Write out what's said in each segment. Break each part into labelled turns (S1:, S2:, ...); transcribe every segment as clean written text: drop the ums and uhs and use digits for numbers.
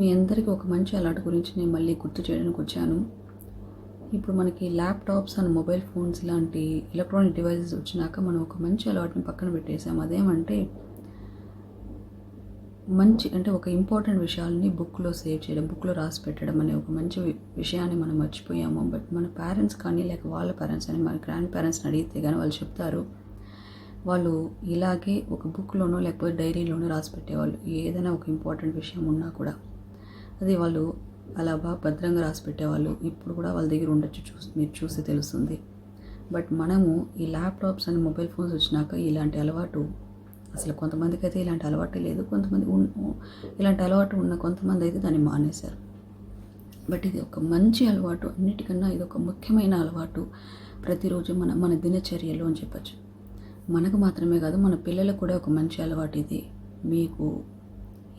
S1: మీ అందరికీ ఒక మంచి అలవాటు గురించి నేను మళ్ళీ గుర్తు చేయడానికి వచ్చాను. ఇప్పుడు మనకి ల్యాప్‌టాప్స్ అండ్ మొబైల్ ఫోన్స్ లాంటి ఎలక్ట్రానిక్ డివైసెస్ వచ్చినాక మనం ఒక మంచి అలవాటుని పక్కన పెట్టేసాం. అదేమంటే ఒక ఇంపార్టెంట్ విషయాలని బుక్‌లో సేవ్ చేయడం, బుక్‌లో రాసి పెట్టడం అనే ఒక మంచి విషయాన్ని మనం మర్చిపోయాము. బట్ మన పేరెంట్స్ కానీ లేక వాళ్ళ పేరెంట్స్ అని మన గ్రాండ్ పేరెంట్స్‌ని అడిగితే గానీ వాళ్ళు చెప్తారు. వాళ్ళు ఇలాగే ఒక బుక్‌లోనో లేకపోతే డైరీలోనో రాసి పెట్టేవాళ్ళు. ఏదైనా ఒక ఇంపార్టెంట్ విషయం ఉన్నా కూడా. అది వాళ్ళు అలా భద్రంగా రాసి పెట్టేవాళ్ళు. ఇప్పుడు కూడా వాళ్ళ దగ్గర ఉండొచ్చు, మీరు చూస్తే తెలుస్తుంది. బట్ మనము ఈ ల్యాప్‌టాప్స్ అండ్ మొబైల్ ఫోన్స్ వచ్చినాక ఇలాంటి అలవాటు అసలు కొంతమందికైతే ఇలాంటి అలవాటే లేదు. ఇలాంటి అలవాటు ఉన్న కొంతమంది అయితే దాన్ని మానేశారు. బట్ ఇది ఒక మంచి అలవాటు. అన్నిటికన్నా ఇది ఒక ముఖ్యమైన అలవాటు. ప్రతిరోజు మన దినచర్యలో అని చెప్పచ్చు. మనకు మాత్రమే కాదు, మన పిల్లలకు కూడా ఒక మంచి అలవాటు ఇది. మీకు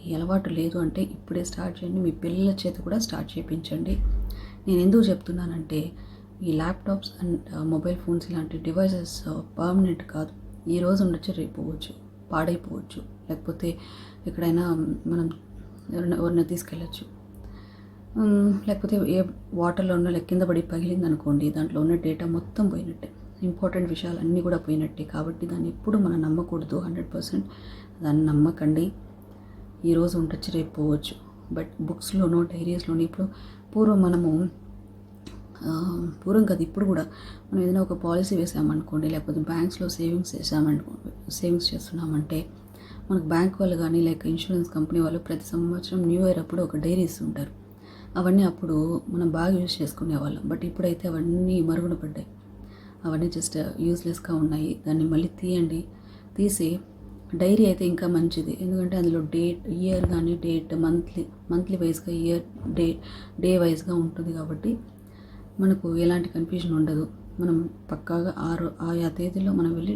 S1: ఈ అలవాటు లేదు అంటే ఇప్పుడే స్టార్ట్ చేయండి. మీ పిల్లల చేత కూడా స్టార్ట్ చేయించండి. నేను ఎందుకు చెప్తున్నానంటే ఈ ల్యాప్‌టాప్స్ అండ్ మొబైల్ ఫోన్స్ ఇలాంటి డివైసెస్ పర్మనెంట్ కాదు. ఈ రోజు ఉండొచ్చు, రేపు పోవచ్చు, పాడైపోవచ్చు, లేకపోతే ఎక్కడైనా మనం ఎవరినైనా తీసుకెళ్ళచ్చు. లేకపోతే ఏ వాటర్‌లో కింద పడి పగిలిందనుకోండి, దాంట్లో ఉన్న డేటా మొత్తం పోయినట్టే. ఇంపార్టెంట్ విషయాలు అన్నీ కూడా పోయినట్టే. కాబట్టి దాన్ని ఎప్పుడు మనం నమ్మకూడదు. 100% దాన్ని నమ్మకండి. ఈరోజు ఉండొచ్చు, రేపు పోవచ్చు. బట్ బుక్స్లోనో డైరీస్లోనో ఇప్పుడు పూర్వం కదా, ఇప్పుడు కూడా మనం ఏదైనా ఒక పాలసీ వేసామనుకోండి, లేకపోతే బ్యాంక్స్లో సేవింగ్స్ చేస్తున్నామంటే మనకు బ్యాంక్ వాళ్ళు కానీ లేక ఇన్సూరెన్స్ కంపెనీ వాళ్ళు ప్రతి సంవత్సరం న్యూ ఇయర్ అప్పుడు ఒక డైరీ ఇస్తుంటారు. అవన్నీ అప్పుడు మనం బాగా యూజ్ చేసుకునేవాళ్ళం. బట్ ఇప్పుడైతే అవన్నీ మరుగున పడ్డాయి. అవన్నీ జస్ట్ యూజ్లెస్గా ఉన్నాయి. దాన్ని మళ్ళీ తీసి డైరీ అయితే ఇంకా మంచిది. ఎందుకంటే అందులో డేట్, ఇయర్ కానీ డేట్, మంత్లీ వైజ్గా, డే వైజ్గా ఉంటుంది. కాబట్టి మనకు ఎలాంటి కన్ఫ్యూజన్ ఉండదు. మనం పక్కాగా ఆయా తేదీలో మనం వెళ్ళి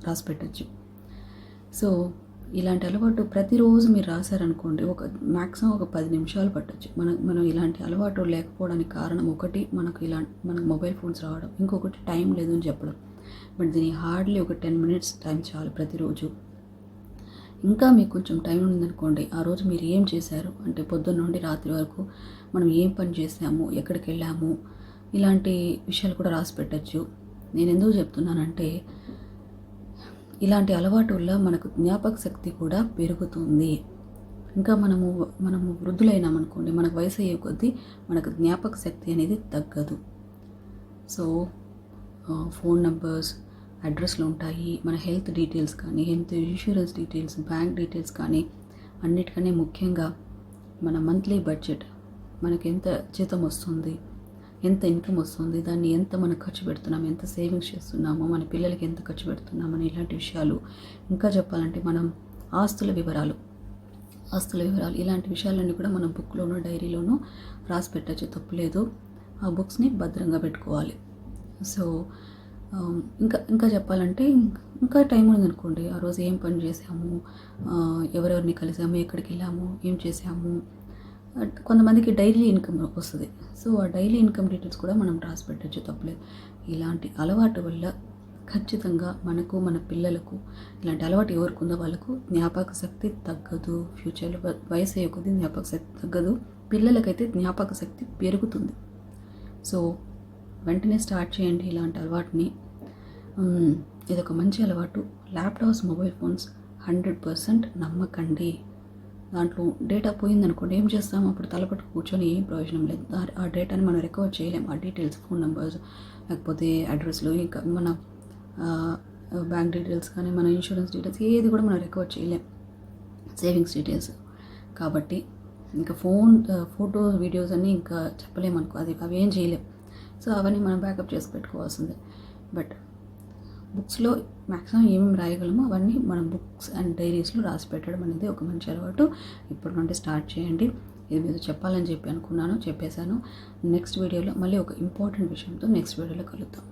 S1: రాసి పెట్టచ్చు. సో ఇలాంటి అలవాటు ప్రతిరోజు మీరు రాశారనుకోండి, మ్యాక్సిమం ఒక 10 నిమిషాలు పట్టచ్చు. మనం ఇలాంటి అలవాటు లేకపోవడానికి కారణం ఒకటి మనకు మొబైల్ ఫోన్స్ రావడం, ఇంకొకటి టైం లేదు అని చెప్పడం. బట్ దీనికి హార్డ్లీ ఒక 10 మినిట్స్ టైం చాలు ప్రతిరోజు. ఇంకా మీకు కొంచెం టైం ఉందనుకోండి, ఆ రోజు మీరు ఏం చేశారు అంటే పొద్దున్న నుండి రాత్రి వరకు మనం ఏం పని చేసాము, ఎక్కడికి వెళ్ళాము, ఇలాంటి విషయాలు కూడా రాసి పెట్టచ్చు. నేను ఎందుకు చెప్తున్నానంటే ఇలాంటి అలవాటు వల్ల మనకు జ్ఞాపక శక్తి కూడా పెరుగుతుంది. ఇంకా మనము వృద్ధులైనామనుకోండి, మనకు వయసు అయ్యే కొద్దీ మనకు జ్ఞాపక శక్తి అనేది తగ్గదు. సో ఫోన్ నంబర్స్, అడ్రస్లు ఉంటాయి, మన హెల్త్ డీటెయిల్స్ కానీ, health insurance details, bank details కానీ, అన్నిటికన్నా ముఖ్యంగా మన మంత్లీ బడ్జెట్, మనకి ఎంత జీతం వస్తుంది, ఎంత ఇన్కమ్ వస్తుంది, దాన్ని ఎంత మనం ఖర్చు పెడుతున్నాము, ఎంత సేవింగ్స్ చేస్తున్నామో, మన పిల్లలకి ఎంత ఖర్చు పెడుతున్నామని ఇలాంటి విషయాలు. ఇంకా చెప్పాలంటే మనం ఆస్తుల వివరాలు ఇలాంటి విషయాలన్నీ కూడా మనం బుక్లోనో డైరీలోనో రాసి పెట్టచ్చు, తప్పులేదు. ఆ బుక్స్ని భద్రంగా పెట్టుకోవాలి. సో ఇంకా చెప్పాలంటే ఇంకా టైం ఉందనుకోండి, ఆ రోజు ఏం పని చేసాము, ఎవరెవరిని కలిసాము, ఎక్కడికి వెళ్ళాము, ఏం చేసాము. కొంతమందికి డైలీ ఇన్కమ్ వస్తుంది. సో ఆ డైలీ ఇన్కమ్ డీటెయిల్స్ కూడా మనం రాసి పెట్టచ్చు, తప్పలేదు. ఇలాంటి అలవాటు వల్ల ఖచ్చితంగా మనకు, మన పిల్లలకు ఇలాంటి అలవాటు ఎవరికి ఉందో వాళ్ళకు జ్ఞాపక శక్తి తగ్గదు. ఫ్యూచర్లో వయసు అయ్యే కొద్దీ జ్ఞాపక శక్తి తగ్గదు. పిల్లలకైతే జ్ఞాపక శక్తి పెరుగుతుంది. సో వెంటనే స్టార్ట్ చేయండి ఇలాంటి అలవాటుని. ఇదొక మంచి అలవాటు. ల్యాప్టాప్స్, మొబైల్ ఫోన్స్ 100% నమ్మకండి. దాంట్లో డేటా పోయిందనుకోండి, ఏం చేస్తాము? అప్పుడు తలపట్టు కూర్చొని ఏం ప్రయోజనం లేదు. ఆ డేటాని మనం రికవర్ చేయలేము. ఆ డీటెయిల్స్, ఫోన్ నెంబర్స్, లేకపోతే అడ్రస్లు, ఇంకా మన బ్యాంక్ డీటెయిల్స్ కానీ, మన ఇన్సూరెన్స్ డీటెయిల్స్ ఏది కూడా మనం రికవర్ చేయలేం, సేవింగ్స్ డీటెయిల్స్. కాబట్టి ఇంకా ఫోటో, వీడియోస్ అన్నీ ఇంకా చెప్పలేమనుకో, అవి ఏం చేయలేం. సో అవన్నీ మనం బ్యాకప్ చేసి పెట్టుకోవాల్సిందే. బట్ బుక్స్లో మ్యాక్సిమం ఏమేమి రాయగలమో అవన్నీ మనం బుక్స్ అండ్ డైరీస్లో రాసి పెట్టడం అనేది ఒక మంచి అలవాటు. ఇప్పటి నుండి స్టార్ట్ చేయండి. ఇది మీతో చెప్పాలని అనుకున్నాను, చెప్పేశాను. నెక్స్ట్ వీడియోలో మళ్ళీ ఒక ఇంపార్టెంట్ విషయంతో నెక్స్ట్ వీడియోలో కలుద్దాం.